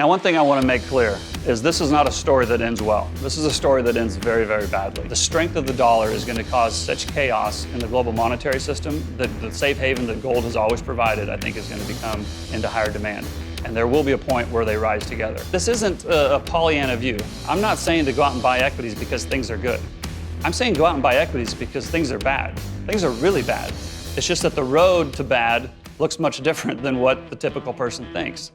Now, one thing I want to make clear is this is not a story that ends well. This is a story that ends very, very badly. The strength of the dollar is going to cause such chaos in the global monetary system that the safe haven that gold has always provided, I think, is going to become into higher demand. And there will be a point where they rise together. This isn't a Pollyanna view. I'm not saying to go out and buy equities because things are good. I'm saying go out and buy equities because things are bad. Things are really bad. It's just that the road to bad looks much different than what the typical person thinks.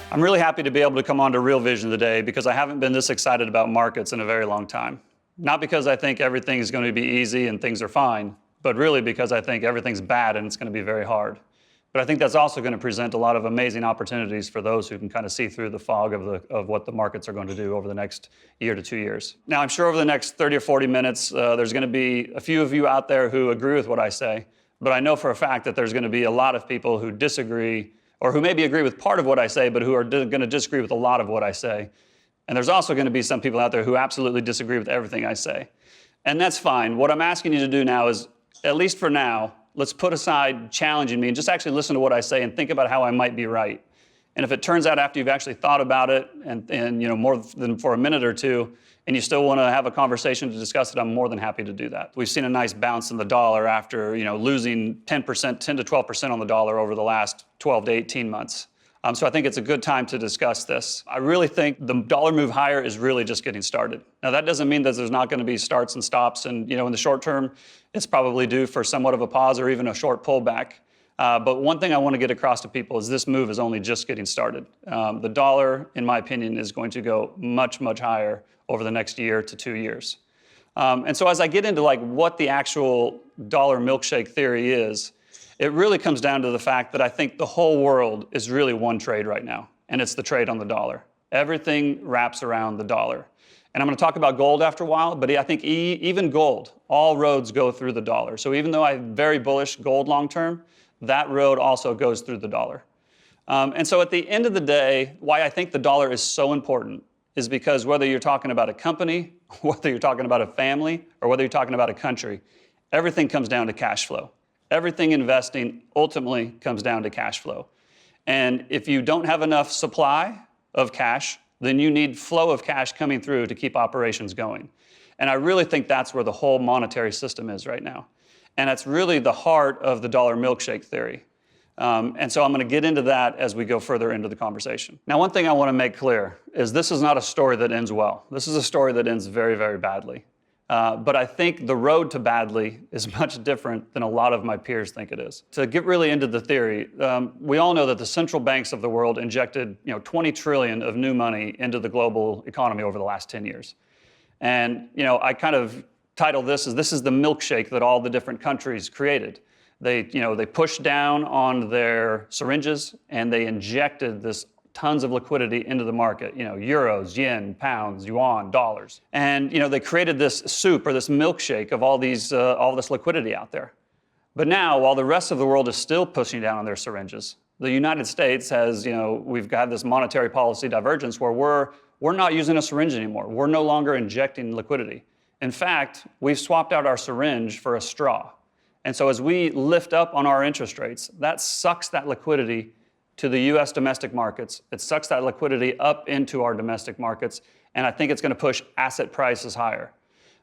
I'm really happy to be able to come on to Real Vision today because I haven't been this excited about markets in a very long time. Not because I think everything is going to be easy and things are fine, but really because I think everything's bad and it's going to be very hard. But I think that's also going to present a lot of amazing opportunities for those who can kind of see through the fog of what the markets are going to do over the next year to 2 years. Now, I'm sure over the next 30 or 40 minutes, there's going to be a few of you out there who agree with what I say, but I know for a fact that there's going to be a lot of people who disagree or who maybe agree with part of what I say, but who are going to disagree with a lot of what I say. And there's also going to be some people out there who absolutely disagree with everything I say. And that's fine. What I'm asking you to do now is, at least for now, let's put aside challenging me and just actually listen to what I say and think about how I might be right. And if it turns out after you've actually thought about it and more than for a minute or two, and you still want to have a conversation to discuss it, I'm more than happy to do that. We've seen a nice bounce in the dollar after losing 10 to 12% on the dollar over the last 12 to 18 months. So I think it's a good time to discuss this. I really think the dollar move higher is really just getting started. Now, that doesn't mean that there's not going to be starts and stops. And in the short term, it's probably due for somewhat of a pause or even a short pullback. But one thing I want to get across to people is this move is only just getting started. The dollar, in my opinion, is going to go much, much higher over the next year to 2 years. And so as I get into what the actual dollar milkshake theory is, it really comes down to the fact that I think the whole world is really one trade right now, and it's the trade on the dollar. Everything wraps around the dollar. And I'm going to talk about gold after a while, but I think even gold, all roads go through the dollar. So even though I'm very bullish gold long term, that road also goes through the dollar. And so at the end of the day, why I think the dollar is so important is because whether you're talking about a company, whether you're talking about a family, or whether you're talking about a country, everything comes down to cash flow. Everything investing ultimately comes down to cash flow. And if you don't have enough supply of cash, then you need flow of cash coming through to keep operations going. And I really think that's where the whole monetary system is right now. And that's really the heart of the dollar milkshake theory. And so I'm going to get into that as we go further into the conversation. Now, one thing I want to make clear is this is not a story that ends well. This is a story that ends very, very badly. But I think the road to badly is much different than a lot of my peers think it is. To get really into the theory, we all know that the central banks of the world injected 20 trillion of new money into the global economy over the last 10 years. And I kind of title this is the milkshake that all the different countries created. They pushed down on their syringes and they injected this tons of liquidity into the market, euros, yen, pounds, yuan, dollars. And they created this soup or this milkshake of all this liquidity out there. But now, while the rest of the world is still pushing down on their syringes, the United States has, we've got this monetary policy divergence where we're not using a syringe anymore. We're no longer injecting liquidity. In fact, we've swapped out our syringe for a straw. And so as we lift up on our interest rates, that sucks that liquidity to the U.S. domestic markets. It sucks that liquidity up into our domestic markets, and I think it's going to push asset prices higher.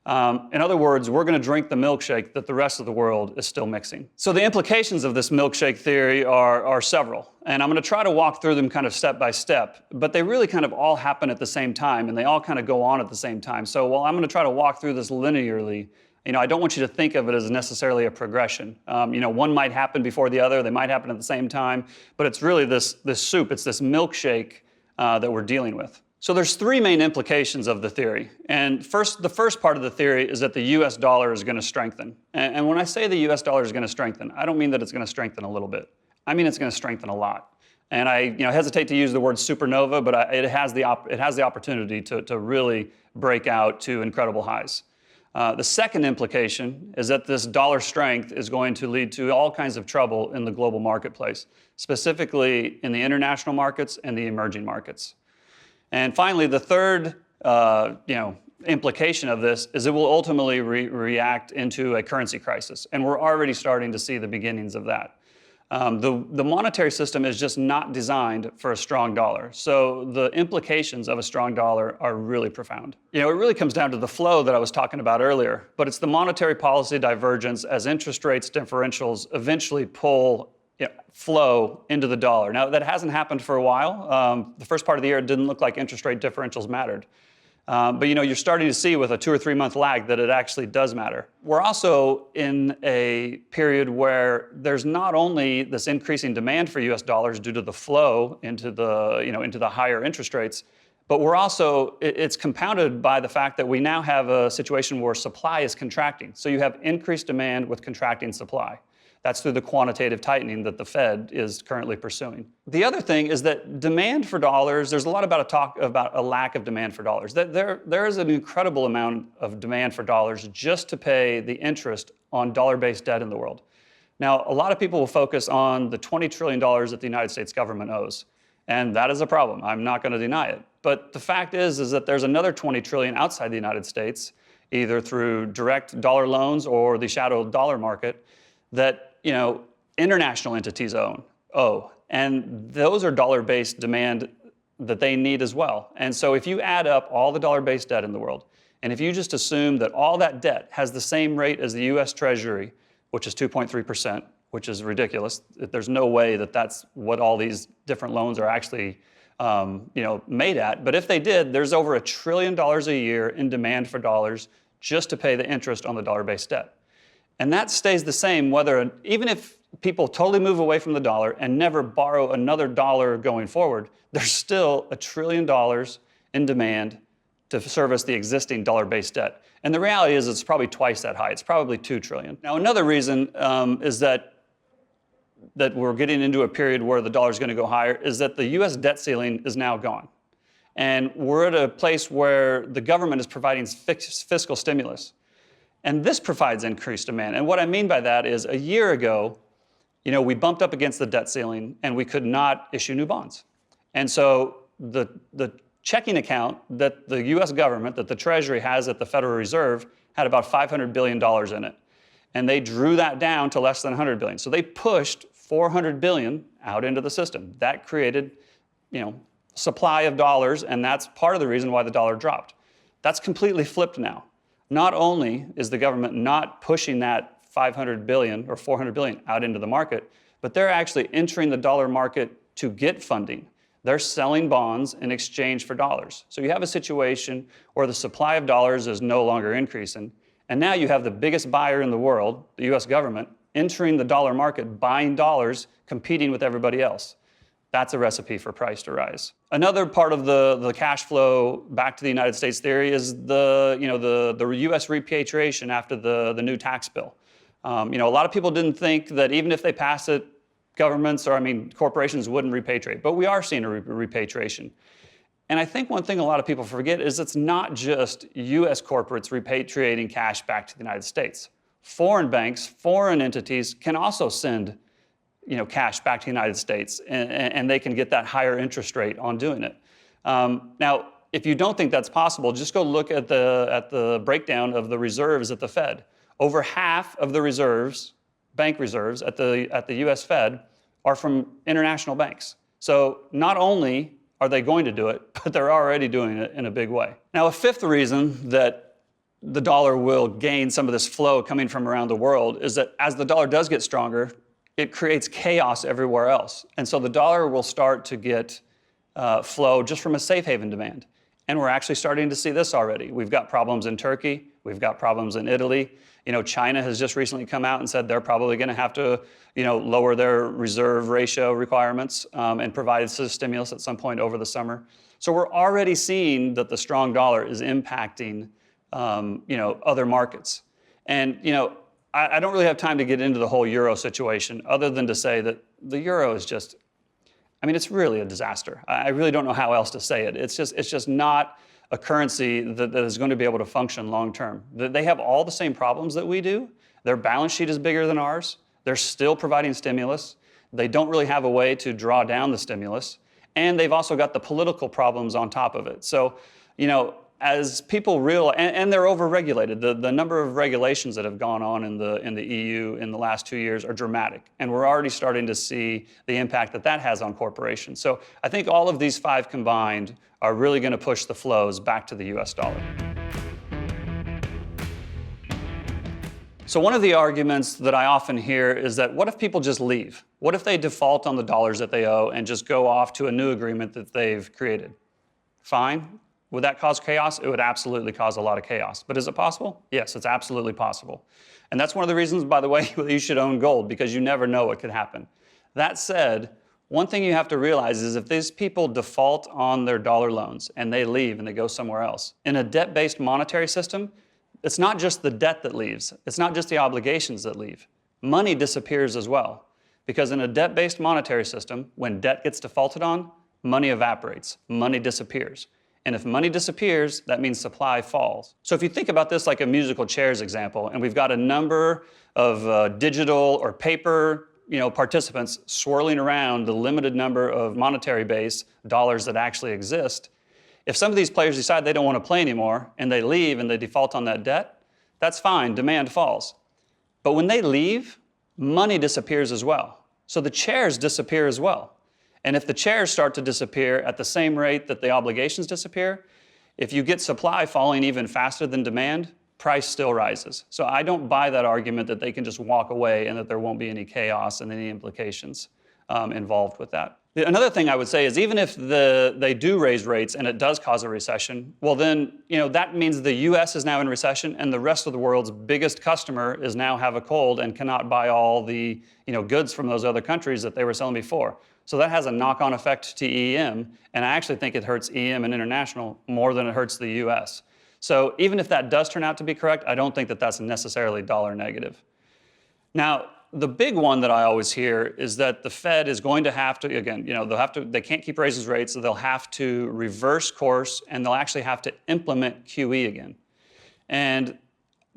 In other words, we're going to drink the milkshake that the rest of the world is still mixing. So the implications of this milkshake theory are several, and I'm going to try to walk through them kind of step by step, but they really kind of all happen at the same time, and they all kind of go on at the same time. So while I'm going to try to walk through this linearly, I don't want you to think of it as necessarily a progression. One might happen before the other, they might happen at the same time, but it's really this soup, it's this milkshake that we're dealing with. So there's three main implications of the theory. And the first part of the theory is that the US dollar is going to strengthen. And when I say the US dollar is going to strengthen, I don't mean that it's going to strengthen a little bit. I mean it's going to strengthen a lot. And I hesitate to use the word supernova, but it has the opportunity to really break out to incredible highs. The second implication is that this dollar strength is going to lead to all kinds of trouble in the global marketplace, specifically in the international markets and the emerging markets. And finally, the third implication of this is it will ultimately react into a currency crisis. And we're already starting to see the beginnings of that. The monetary system is just not designed for a strong dollar. So the implications of a strong dollar are really profound. It really comes down to the flow that I was talking about earlier, but it's the monetary policy divergence as interest rates differentials eventually pull flow into the dollar. Now, that hasn't happened for a while. The first part of the year, it didn't look like interest rate differentials mattered. But you're starting to see with a 2 or 3 month lag that it actually does matter. We're also in a period where there's not only this increasing demand for US dollars due to the flow into the higher interest rates, but we're also, it's compounded by the fact that we now have a situation where supply is contracting. So you have increased demand with contracting supply. That's through the quantitative tightening that the Fed is currently pursuing. The other thing is that demand for dollars, there's a lot about talk about a lack of demand for dollars. There is an incredible amount of demand for dollars just to pay the interest on dollar-based debt in the world. Now, a lot of people will focus on the $20 trillion that the United States government owes. And that is a problem. I'm not going to deny it. But the fact is that there's another $20 trillion outside the United States, either through direct dollar loans or the shadow dollar market, that international entities owe. And those are dollar-based demand that they need as well. And so if you add up all the dollar-based debt in the world, and if you just assume that all that debt has the same rate as the US Treasury, which is 2.3%, which is ridiculous. There's no way that that's what all these different loans are actually made at. But if they did, there's over $1 trillion a year in demand for dollars just to pay the interest on the dollar-based debt. And that stays the same even if people totally move away from the dollar and never borrow another dollar going forward, there's still $1 trillion in demand to service the existing dollar-based debt. And the reality is it's probably twice that high. It's probably $2 trillion. Now, another reason is that we're getting into a period where the dollar is going to go higher is that the U.S. debt ceiling is now gone. And we're at a place where the government is providing fiscal stimulus. And this provides increased demand. And what I mean by that is a year ago, we bumped up against the debt ceiling and we could not issue new bonds. And so the checking account that the US government, that the Treasury has at the Federal Reserve, had about $500 billion in it. And they drew that down to less than $100 billion. So they pushed $400 billion out into the system. That created, supply of dollars, and that's part of the reason why the dollar dropped. That's completely flipped now. Not only is the government not pushing that $500 billion or $400 billion out into the market, but they're actually entering the dollar market to get funding. They're selling bonds in exchange for dollars. So you have a situation where the supply of dollars is no longer increasing, and now you have the biggest buyer in the world, the US government, entering the dollar market, buying dollars, competing with everybody else. That's a recipe for price to rise. Another part of the cash flow back to the United States theory is the U.S. repatriation after the new tax bill. A lot of people didn't think that even if they pass it, corporations wouldn't repatriate. But we are seeing a repatriation. And I think one thing a lot of people forget is it's not just U.S. corporates repatriating cash back to the United States. Foreign banks, foreign entities can also send cash back to the United States, and they can get that higher interest rate on doing it. Now, if you don't think that's possible, just go look at the breakdown of the reserves at the Fed. Over half of the reserves, bank reserves at the U.S. Fed, are from international banks. So not only are they going to do it, but they're already doing it in a big way. Now, a fifth reason that the dollar will gain some of this flow coming from around the world is that as the dollar does get stronger, it creates chaos everywhere else. And so the dollar will start to get flow just from a safe haven demand. And we're actually starting to see this already. We've got problems in Turkey. We've got problems in Italy. China has just recently come out and said they're probably going to have to, lower their reserve ratio requirements and provide stimulus at some point over the summer. So we're already seeing that the strong dollar is impacting, other markets. And, I don't really have time to get into the whole euro situation other than to say that the euro is just, it's really a disaster. I really don't know how else to say it. It's just not a currency that is going to be able to function long term. They have all the same problems that we do. Their balance sheet is bigger than ours. They're still providing stimulus. They don't really have a way to draw down the stimulus. And they've also got the political problems on top of it. So, as people realize, and they're overregulated. The number of regulations that have gone on in the EU in the last 2 years are dramatic, and we're already starting to see the impact that has on corporations. So I think all of these 5 combined are really going to push the flows back to the US dollar. So one of the arguments that I often hear is that what if people just leave? What if they default on the dollars that they owe and just go off to a new agreement that they've created? Fine. Would that cause chaos? It would absolutely cause a lot of chaos. But is it possible? Yes, it's absolutely possible. And that's one of the reasons, by the way, you should own gold, because you never know what could happen. That said, one thing you have to realize is if these people default on their dollar loans and they leave and they go somewhere else, in a debt-based monetary system, it's not just the debt that leaves. It's not just the obligations that leave. Money disappears as well. Because in a debt-based monetary system, when debt gets defaulted on, money evaporates, money disappears. And if money disappears, that means supply falls. So if you think about this like a musical chairs example, and we've got a number of digital or paper participants swirling around the limited number of monetary base dollars that actually exist, if some of these players decide they don't want to play anymore and they leave and they default on that debt, that's fine, demand falls. But when they leave, money disappears as well. So the chairs disappear as well. And if the chairs start to disappear at the same rate that the obligations disappear, if you get supply falling even faster than demand, price still rises. So I don't buy that argument that they can just walk away and that there won't be any chaos and any implications involved with that. Another thing I would say is even if they do raise rates and it does cause a recession, well then, that means the US is now in recession and the rest of the world's biggest customer is now have a cold and cannot buy all the goods from those other countries that they were selling before. So that has a knock-on effect to EM, and I actually think it hurts EM and international more than it hurts the US. So even if that does turn out to be correct, I don't think that that's necessarily dollar negative. Now, the big one that I always hear is that the Fed is going to have to, again, they can't keep raising rates, so they'll have to reverse course and they'll actually have to implement QE again. And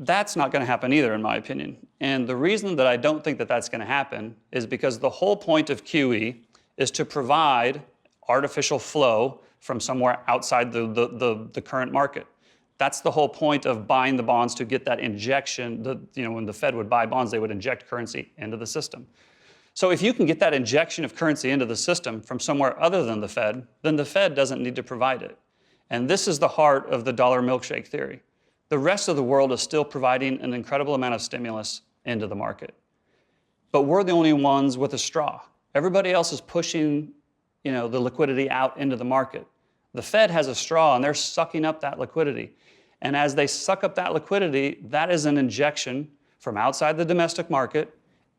that's not going to happen either, in my opinion. And the reason that I don't think that that's going to happen is because the whole point of QE is to provide artificial flow from somewhere outside the current market. That's the whole point of buying the bonds, to get that injection. When the Fed would buy bonds, they would inject currency into the system. So if you can get that injection of currency into the system from somewhere other than the Fed, then the Fed doesn't need to provide it. And this is the heart of the dollar milkshake theory. The rest of the world is still providing an incredible amount of stimulus into the market. But we're the only ones with a straw. Everybody else is pushing, the liquidity out into the market. The Fed has a straw and they're sucking up that liquidity. And as they suck up that liquidity, that is an injection from outside the domestic market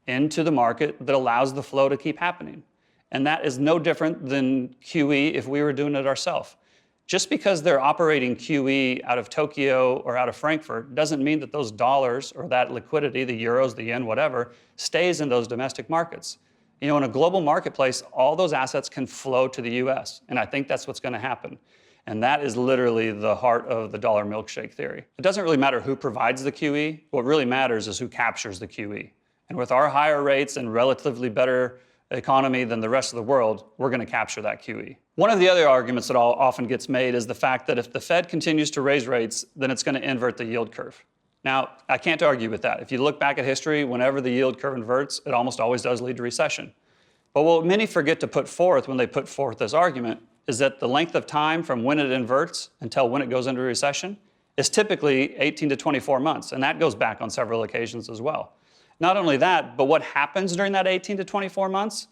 into the market that allows the flow to keep happening. And that is no different than QE if we were doing it ourselves. Just because they're operating QE out of Tokyo or out of Frankfurt doesn't mean that those dollars or that liquidity, the euros, the yen, whatever, stays in those domestic markets. In a global marketplace, all those assets can flow to the US, and I think that's what's going to happen. And that is literally the heart of the dollar milkshake theory. It doesn't really matter who provides the QE. What really matters is who captures the QE. And with our higher rates and relatively better economy than the rest of the world, we're going to capture that QE. One of the other arguments that often gets made is the fact that if the Fed continues to raise rates, then it's going to invert the yield curve. Now, I can't argue with that. If you look back at history, whenever the yield curve inverts, it almost always does lead to recession. But what many forget to put forth when they put forth this argument is that the length of time from when it inverts until when it goes into recession is typically 18 to 24 months, and that goes back on several occasions as well. Not only that, but what happens during that 18 to 24 months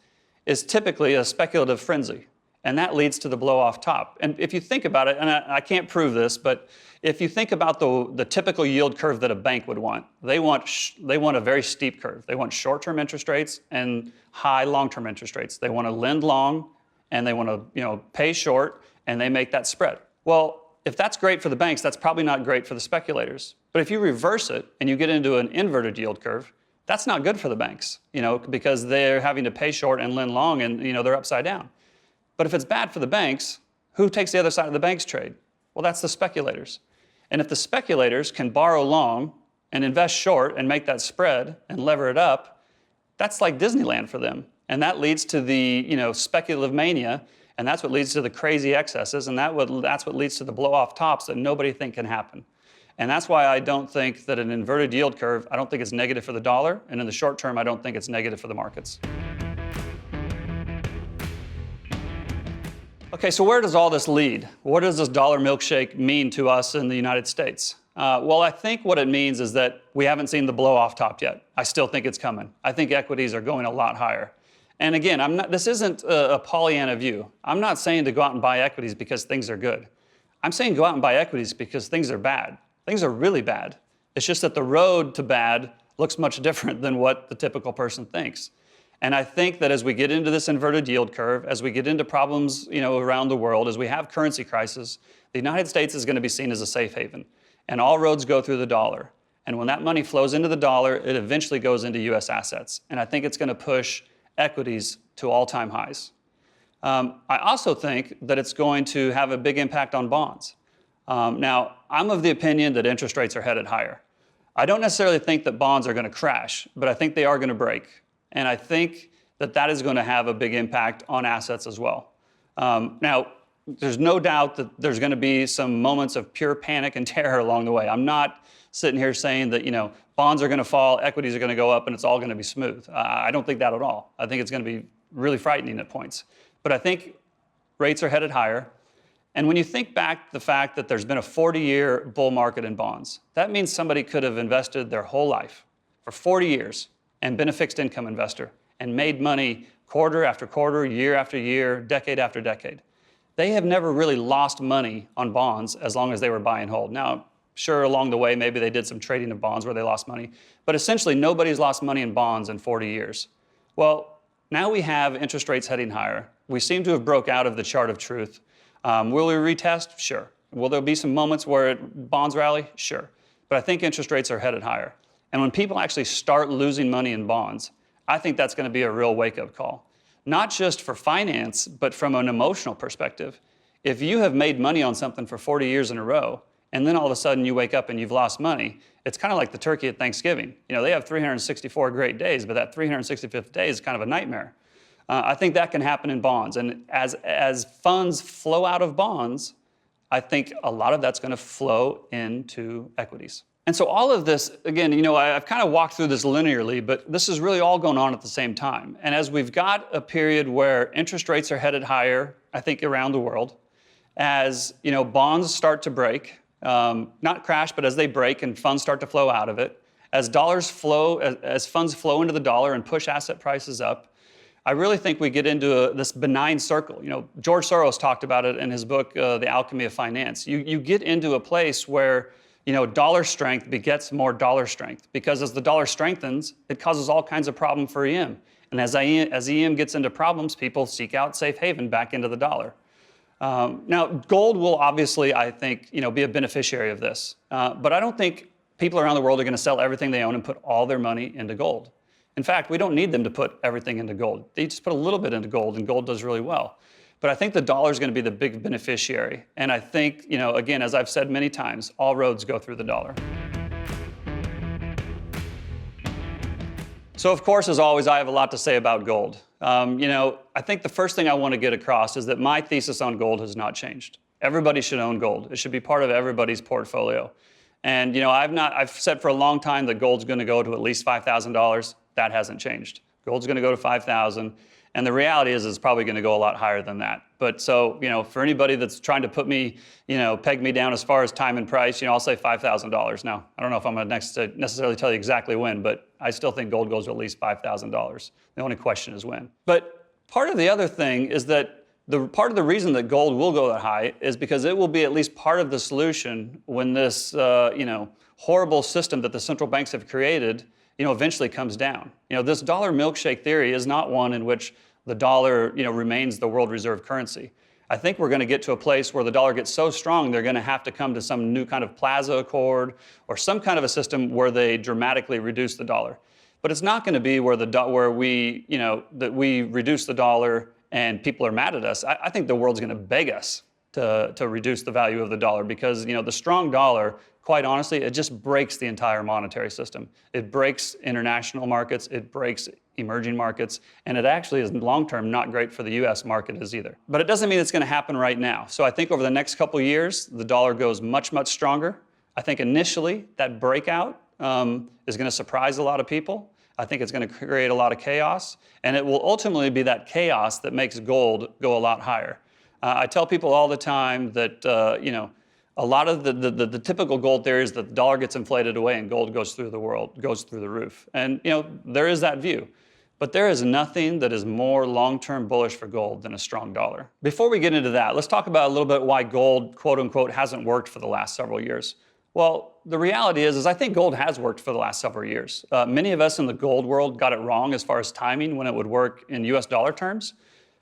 is typically a speculative frenzy, and that leads to the blow-off top. And if you think about it, and I can't prove this, but if you think about the typical yield curve that a bank would want, they want a very steep curve. They want short-term interest rates and high long-term interest rates. They want to lend long, and they want to pay short, and they make that spread. Well, if that's great for the banks, that's probably not great for the speculators. But if you reverse it and you get into an inverted yield curve, that's not good for the banks, because they're having to pay short and lend long, and they're upside down. But if it's bad for the banks, who takes the other side of the bank's trade? Well, that's the speculators. And if the speculators can borrow long and invest short and make that spread and lever it up, that's like Disneyland for them. And that leads to the speculative mania, And that's what leads to the crazy excesses, and that's what leads to the blow-off tops that nobody thinks can happen. And that's why I don't think that an inverted yield curve, I don't think it's negative for the dollar, and in the short term, I don't think it's negative for the markets. Okay, so where does all this lead? What does this dollar milkshake mean to us in the United States? Well, I think what it means is that we haven't seen the blow-off top yet. I still think it's coming. I think equities are going a lot higher. And again, this isn't a Pollyanna view. I'm not saying to go out and buy equities because things are good. I'm saying go out and buy equities because things are bad. Things are really bad. It's just that the road to bad looks much different than what the typical person thinks. And I think that as we get into this inverted yield curve, as we get into problems, around the world, as we have currency crisis, the United States is going to be seen as a safe haven. And all roads go through the dollar. And when that money flows into the dollar, it eventually goes into U.S. assets. And I think it's going to push equities to all-time highs. I also think that it's going to have a big impact on bonds. Now, I'm of the opinion that interest rates are headed higher. I don't necessarily think that bonds are going to crash, but I think they are going to break. And I think that that is going to have a big impact on assets as well. Now, there's no doubt that there's going to be some moments of pure panic and terror along the way. I'm not sitting here saying that, bonds are going to fall, equities are going to go up, and it's all going to be smooth. I don't think that at all. I think it's going to be really frightening at points. But I think rates are headed higher. And when you think back the fact that there's been a 40-year bull market in bonds, that means somebody could have invested their whole life for 40 years and been a fixed income investor and made money quarter after quarter, year after year, decade after decade. They have never really lost money on bonds as long as they were buy and hold. Now, sure, along the way, maybe they did some trading of bonds where they lost money, but essentially nobody's lost money in bonds in 40 years. Well, now we have interest rates heading higher. We seem to have broke out of the chart of truth. Will we retest? Sure. Will there be some moments where bonds rally? Sure. But I think interest rates are headed higher. And when people actually start losing money in bonds, I think that's going to be a real wake-up call. Not just for finance, but from an emotional perspective. If you have made money on something for 40 years in a row, and then all of a sudden you wake up and you've lost money, it's kind of like the turkey at Thanksgiving. They have 364 great days, but that 365th day is kind of a nightmare. I think that can happen in bonds. And as funds flow out of bonds, I think a lot of that's going to flow into equities. And so all of this, again, I've kind of walked through this linearly, but this is really all going on at the same time. And as we've got a period where interest rates are headed higher, I think around the world, as bonds start to break, not crash, but as they break and funds start to flow out of it, as dollars flow, as funds flow into the dollar and push asset prices up, I really think we get into this benign circle. George Soros talked about it in his book, The Alchemy of Finance. You get into a place where dollar strength begets more dollar strength, because as the dollar strengthens, it causes all kinds of problem for EM. And as EM gets into problems, people seek out safe haven back into the dollar. Now, gold will obviously, I think, be a beneficiary of this. But I don't think people around the world are going to sell everything they own and put all their money into gold. In fact, we don't need them to put everything into gold. They just put a little bit into gold, and gold does really well. But I think the dollar is going to be the big beneficiary. And I think, again, as I've said many times, all roads go through the dollar. So, of course, as always, I have a lot to say about gold. I think the first thing I want to get across is that my thesis on gold has not changed. Everybody should own gold. It should be part of everybody's portfolio. And, I've said for a long time that gold's going to go to at least $5,000. That hasn't changed. Gold's going to go to $5,000. And the reality is it's probably going to go a lot higher than that. But so, for anybody that's trying to put me, peg me down as far as time and price, I'll say $5,000. Now, I don't know if I'm going to necessarily tell you exactly when, but I still think gold goes to at least $5,000. The only question is when. But part of the other thing is that part of the reason that gold will go that high is because it will be at least part of the solution when this, horrible system that the central banks have created, eventually comes down. This dollar milkshake theory is not one in which the dollar, remains the world reserve currency. I think we're going to get to a place where the dollar gets so strong they're going to have to come to some new kind of Plaza Accord or some kind of a system where they dramatically reduce the dollar. But it's not going to be where we reduce the dollar and people are mad at us. I think the world's going to beg us to reduce the value of the dollar because, the strong dollar, quite honestly, it just breaks the entire monetary system. It breaks international markets. It breaks, emerging markets, and it actually is long-term not great for the US market as either. But it doesn't mean it's going to happen right now. So I think over the next couple of years, the dollar goes much, much stronger. I think initially that breakout is going to surprise a lot of people. I think it's going to create a lot of chaos, and it will ultimately be that chaos that makes gold go a lot higher. I tell people all the time that, a lot of the typical gold theory is that the dollar gets inflated away and gold goes through the roof. And, there is that view. But there is nothing that is more long-term bullish for gold than a strong dollar. Before we get into that, let's talk about a little bit why gold, quote unquote, hasn't worked for the last several years. Well, the reality is I think gold has worked for the last several years. Many of us in the gold world got it wrong as far as timing when it would work in US dollar terms.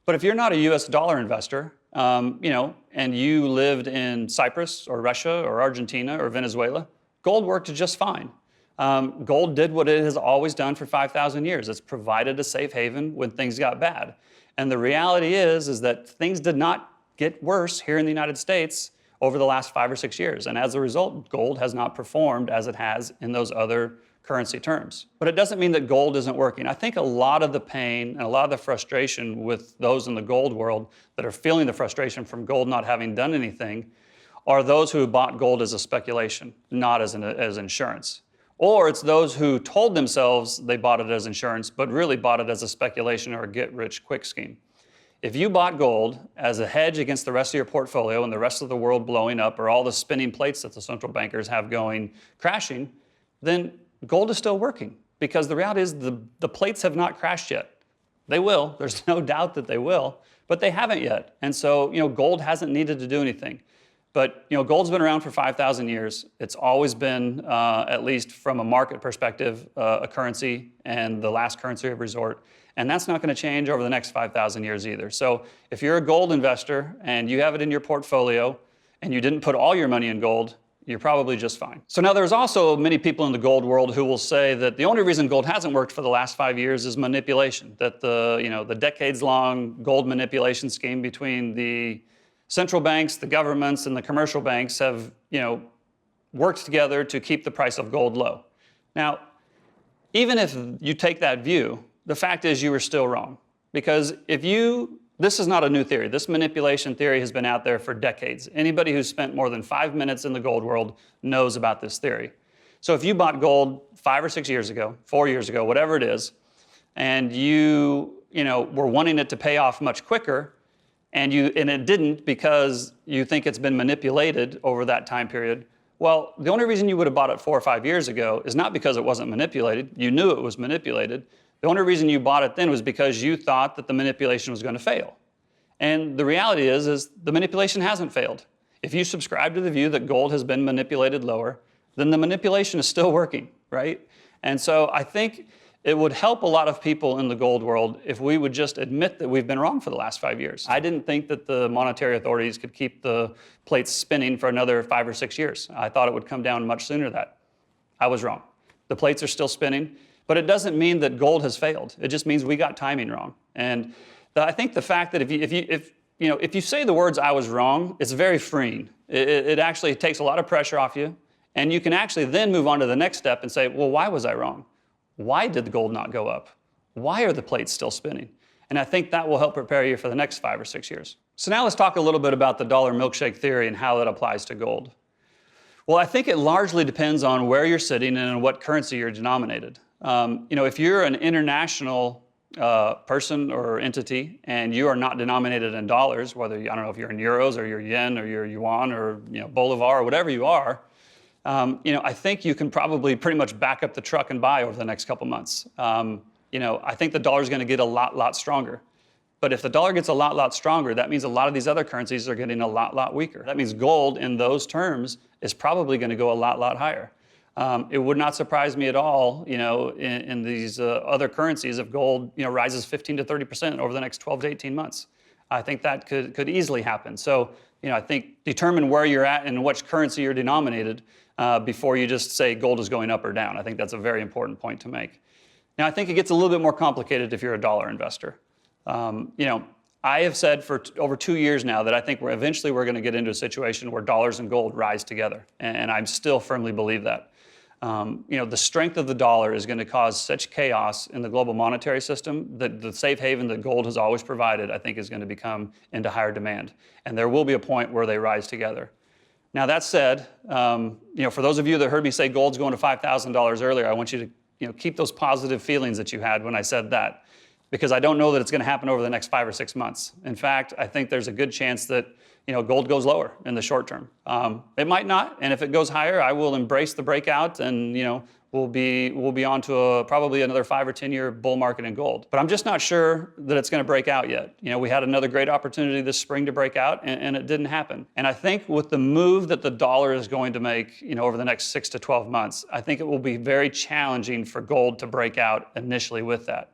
But if you're not a US dollar investor, and you lived in Cyprus or Russia or Argentina or Venezuela, gold worked just fine. Gold did what it has always done for 5,000 years. It's provided a safe haven when things got bad. And the reality is that things did not get worse here in the United States over the last 5 or 6 years. And as a result, gold has not performed as it has in those other currency terms. But it doesn't mean that gold isn't working. I think a lot of the pain and a lot of the frustration with those in the gold world that are feeling the frustration from gold not having done anything are those who bought gold as a speculation, not as insurance. Or it's those who told themselves they bought it as insurance, but really bought it as a speculation or a get-rich-quick scheme. If you bought gold as a hedge against the rest of your portfolio and the rest of the world blowing up or all the spinning plates that the central bankers have going crashing, then gold is still working, because the reality is the plates have not crashed yet. They will. There's no doubt that they will, but they haven't yet. And so, gold hasn't needed to do anything. But, gold's been around for 5,000 years. It's always been, at least from a market perspective, a currency and the last currency of resort. And that's not going to change over the next 5,000 years either. So if you're a gold investor and you have it in your portfolio and you didn't put all your money in gold, you're probably just fine. So now there's also many people in the gold world who will say that the only reason gold hasn't worked for the last 5 years is manipulation, that the decades-long gold manipulation scheme between the central banks, the governments, and the commercial banks have, worked together to keep the price of gold low. Now, even if you take that view, the fact is you were still wrong. Because this is not a new theory. This manipulation theory has been out there for decades. Anybody who's spent more than 5 minutes in the gold world knows about this theory. So if you bought gold 5 or 6 years ago, 4 years ago, whatever it is, and you were wanting it to pay off much quicker, and it didn't because you think it's been manipulated over that time period, well, the only reason you would have bought it 4 or 5 years ago is not because it wasn't manipulated. You knew it was manipulated. The only reason you bought it then was because you thought that the manipulation was going to fail. And the reality is the manipulation hasn't failed. If you subscribe to the view that gold has been manipulated lower, then the manipulation is still working, right? And so I think it would help a lot of people in the gold world if we would just admit that we've been wrong for the last 5 years. I didn't think that the monetary authorities could keep the plates spinning for another 5 or 6 years. I thought it would come down much sooner than that. I was wrong. The plates are still spinning, but it doesn't mean that gold has failed. It just means we got timing wrong. And I think the fact that if you say the words "I was wrong," it's very freeing. It actually takes a lot of pressure off you, and you can actually then move on to the next step and say, well, why was I wrong? Why did the gold not go up? Why are the plates still spinning? And I think that will help prepare you for the next 5 or 6 years. So now let's talk a little bit about the dollar milkshake theory and how it applies to gold. Well, I think it largely depends on where you're sitting and in what currency you're denominated. If you're an international person or entity and you are not denominated in dollars, whether, I don't know if you're in euros or your yen or your yuan or bolivar or whatever you are, I think you can probably pretty much back up the truck and buy over the next couple months. I think the dollar is going to get a lot stronger. But if the dollar gets a lot stronger, that means a lot of these other currencies are getting a lot weaker. That means gold in those terms is probably going to go a lot higher. It would not surprise me at all, in these other currencies if gold, rises 15 to 30% over the next 12 to 18 months. I think that could easily happen. So, I think determine where you're at and which currency you're denominated before you just say gold is going up or down. I think that's a very important point to make. Now, I think it gets a little bit more complicated if you're a dollar investor. I have said for over 2 years now that I think we're going to get into a situation where dollars and gold rise together, and I still firmly believe that. The strength of the dollar is going to cause such chaos in the global monetary system that the safe haven that gold has always provided, I think, is going to become into higher demand. And there will be a point where they rise together. Now, that said, for those of you that heard me say gold's going to $5,000 earlier, I want you to keep those positive feelings that you had when I said that, because I don't know that it's going to happen over the next 5 or 6 months. In fact, I think there's a good chance that gold goes lower in the short term. It might not, and if it goes higher, I will embrace the breakout, and we'll be on to probably another 5 or 10 year bull market in gold. But I'm just not sure that it's going to break out yet. We had another great opportunity this spring to break out, and it didn't happen. And I think with the move that the dollar is going to make, over the next 6 to 12 months, I think it will be very challenging for gold to break out initially with that.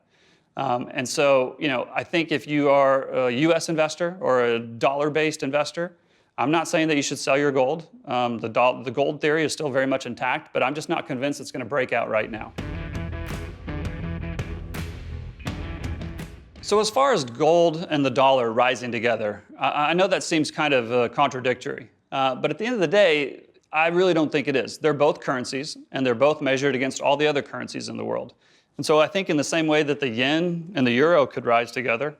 And so, I think if you are a U.S. investor or a dollar-based investor, I'm not saying that you should sell your gold. The gold theory is still very much intact, but I'm just not convinced it's going to break out right now. So as far as gold and the dollar rising together, I know that seems kind of contradictory, but at the end of the day, I really don't think it is. They're both currencies, and they're both measured against all the other currencies in the world. And so I think in the same way that the yen and the euro could rise together,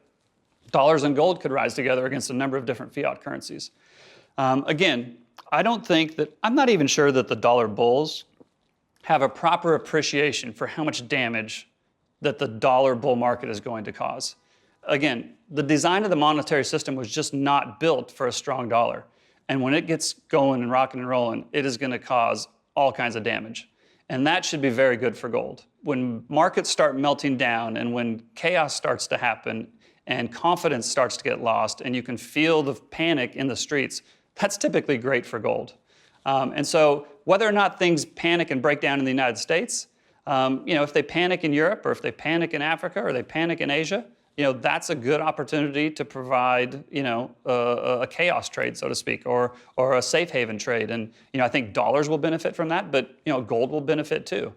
dollars and gold could rise together against a number of different fiat currencies. Again, I'm not even sure that the dollar bulls have a proper appreciation for how much damage that the dollar bull market is going to cause. Again, the design of the monetary system was just not built for a strong dollar. And when it gets going and rocking and rolling, it is going to cause all kinds of damage. And that should be very good for gold. When markets start melting down and when chaos starts to happen and confidence starts to get lost and you can feel the panic in the streets, that's typically great for gold. And so whether or not things panic and break down in the United States, if they panic in Europe or if they panic in Africa or they panic in Asia, that's a good opportunity to provide, a chaos trade, so to speak, or a safe haven trade. And, I think dollars will benefit from that, but, gold will benefit too.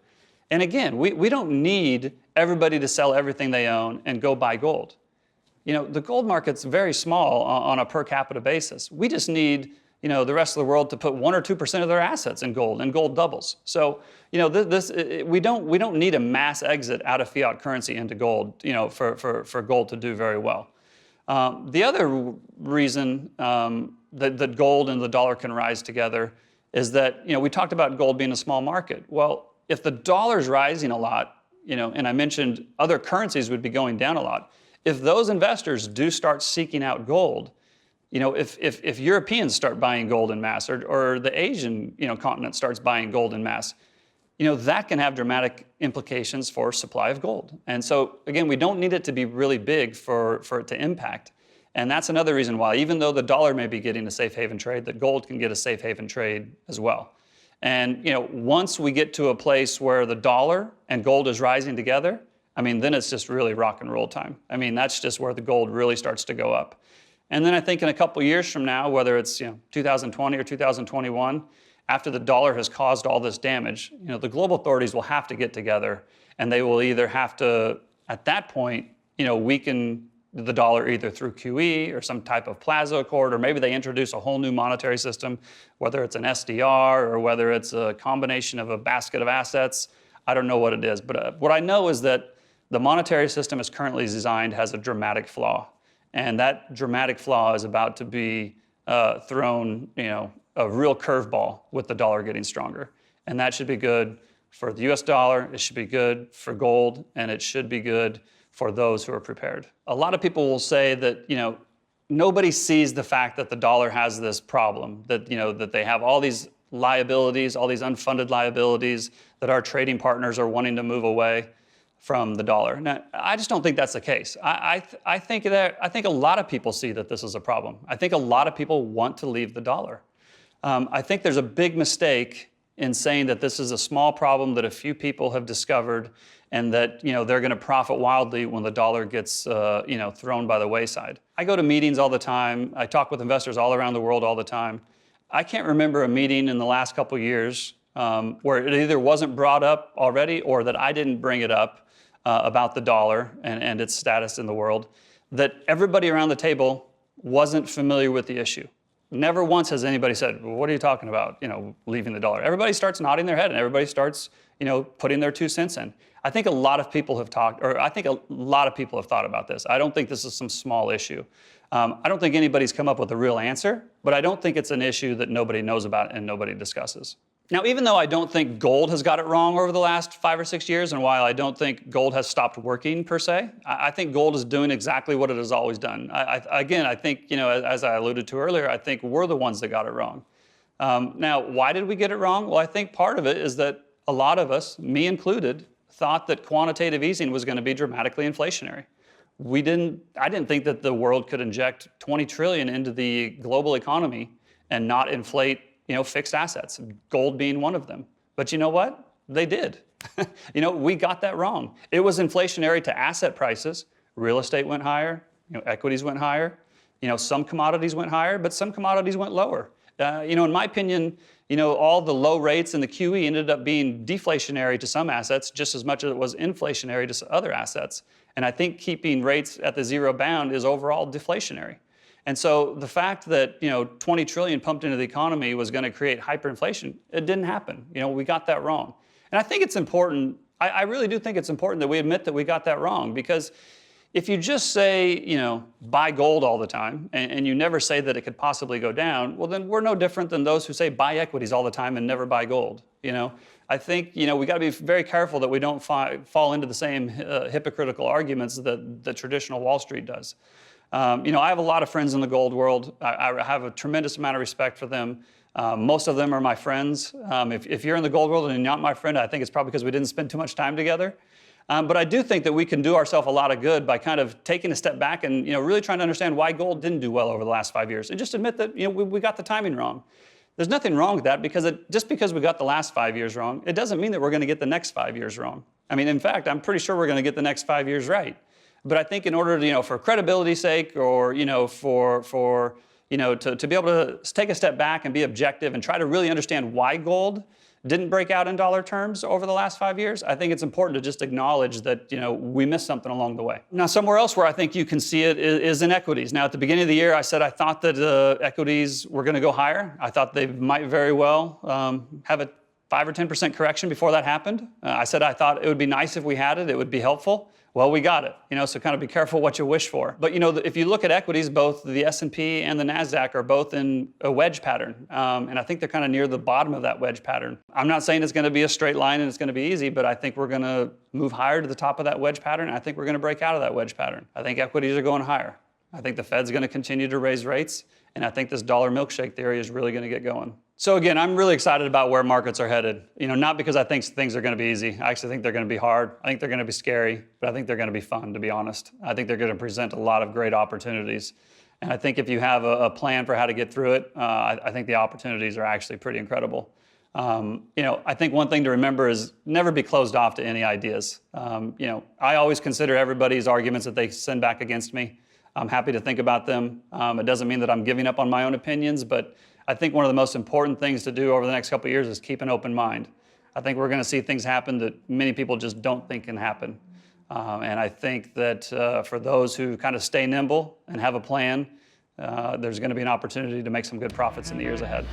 And again, we don't need everybody to sell everything they own and go buy gold. The gold market's very small on a per capita basis. We just need, the rest of the world to put 1 or 2% of their assets in gold, and gold doubles. So, we don't need a mass exit out of fiat currency into gold, for gold to do very well. The other reason that gold and the dollar can rise together is that, we talked about gold being a small market. Well, if the dollar's rising a lot, and I mentioned other currencies would be going down a lot, if those investors do start seeking out gold, if Europeans start buying gold in mass, or the Asian continent starts buying gold in mass, that can have dramatic implications for supply of gold. And so again, we don't need it to be really big for it to impact. And that's another reason why, even though the dollar may be getting a safe haven trade, that gold can get a safe haven trade as well. And once we get to a place where the dollar and gold is rising together, then it's just really rock and roll time. That's just where the gold really starts to go up. And then I think in a couple years from now, whether it's 2020 or 2021, after the dollar has caused all this damage, the global authorities will have to get together, and they will either have to, at that point, weaken the dollar either through QE or some type of Plaza Accord, or maybe they introduce a whole new monetary system, whether it's an SDR or whether it's a combination of a basket of assets. I don't know what it is, but what I know is that the monetary system as currently designed has a dramatic flaw. And that dramatic flaw is about to be thrown, a real curveball with the dollar getting stronger. And that should be good for the US dollar, it should be good for gold, and it should be good for those who are prepared. A lot of people will say that, nobody sees the fact that the dollar has this problem, that, that they have all these liabilities, all these unfunded liabilities, that our trading partners are wanting to move away from the dollar. Now, I just don't think that's the case. I think a lot of people see that this is a problem. I think a lot of people want to leave the dollar. I think there's a big mistake in saying that this is a small problem that a few people have discovered, and that they're going to profit wildly when the dollar gets thrown by the wayside. I go to meetings all the time. I talk with investors all around the world all the time. I can't remember a meeting in the last couple of years where it either wasn't brought up already or that I didn't bring it up about the dollar and its status in the world, that everybody around the table wasn't familiar with the issue. Never once has anybody said, well, what are you talking about, leaving the dollar? Everybody starts nodding their head and everybody starts, putting their 2 cents in. I think a lot of people have thought about this. I don't think this is some small issue. I don't think anybody's come up with a real answer, but I don't think it's an issue that nobody knows about and nobody discusses. Now, even though I don't think gold has got it wrong over the last 5 or 6 years, and while I don't think gold has stopped working per se, I think gold is doing exactly what it has always done. I think, as I alluded to earlier, I think we're the ones that got it wrong. Now, why did we get it wrong? Well, I think part of it is that a lot of us, me included, thought that quantitative easing was going to be dramatically inflationary. I didn't think that the world could inject 20 trillion into the global economy and not inflate, fixed assets, gold being one of them. But you know what? They did. We got that wrong. It was inflationary to asset prices. Real estate went higher, equities went higher, some commodities went higher, but some commodities went lower. In my opinion, all the low rates in the QE ended up being deflationary to some assets just as much as it was inflationary to other assets. And I think keeping rates at the zero bound is overall deflationary. And so the fact that 20 trillion pumped into the economy was going to create hyperinflation, it didn't happen. We got that wrong. And I think it's important, I really do think it's important that we admit that we got that wrong, because if you just say, buy gold all the time, and you never say that it could possibly go down, well, then we're no different than those who say buy equities all the time and never buy gold. I think, we got to be very careful that we don't fall into the same hypocritical arguments that traditional Wall Street does. I have a lot of friends in the gold world. I have a tremendous amount of respect for them. Most of them are my friends. If you're in the gold world and you're not my friend, I think it's probably because we didn't spend too much time together. But I do think that we can do ourselves a lot of good by kind of taking a step back and really trying to understand why gold didn't do well over the last 5 years, and just admit that we got the timing wrong. There's nothing wrong with that, because just because we got the last 5 years wrong, it doesn't mean that we're going to get the next 5 years wrong. I mean, in fact, I'm pretty sure we're going to get the next 5 years right. But I think in order to, for credibility's sake, or, to be able to take a step back and be objective and try to really understand why gold didn't break out in dollar terms over the last 5 years, I think it's important to just acknowledge that, we missed something along the way. Now, somewhere else where I think you can see it is in equities. Now, at the beginning of the year, I said I thought that equities were going to go higher. I thought they might very well have a 5 or 10% correction before that happened. I said I thought it would be nice if we had it. It would be helpful. Well, we got it, so kind of be careful what you wish for. But, if you look at equities, both the S&P and the NASDAQ are both in a wedge pattern. And I think they're kind of near the bottom of that wedge pattern. I'm not saying it's going to be a straight line and it's going to be easy, but I think we're going to move higher to the top of that wedge pattern. I think we're going to break out of that wedge pattern. I think equities are going higher. I think the Fed's going to continue to raise rates. And I think this dollar milkshake theory is really going to get going. So again, I'm really excited about where markets are headed. Not because I think things are going to be easy. I actually think they're going to be hard. I think they're going to be scary, but I think they're going to be fun, to be honest. I think they're going to present a lot of great opportunities. And I think if you have a plan for how to get through it, I think the opportunities are actually pretty incredible. I think one thing to remember is never be closed off to any ideas. I always consider everybody's arguments that they send back against me. I'm happy to think about them. It doesn't mean that I'm giving up on my own opinions, but I think one of the most important things to do over the next couple of years is keep an open mind. I think we're going to see things happen that many people just don't think can happen. And I think that for those who kind of stay nimble and have a plan, there's going to be an opportunity to make some good profits in the years ahead.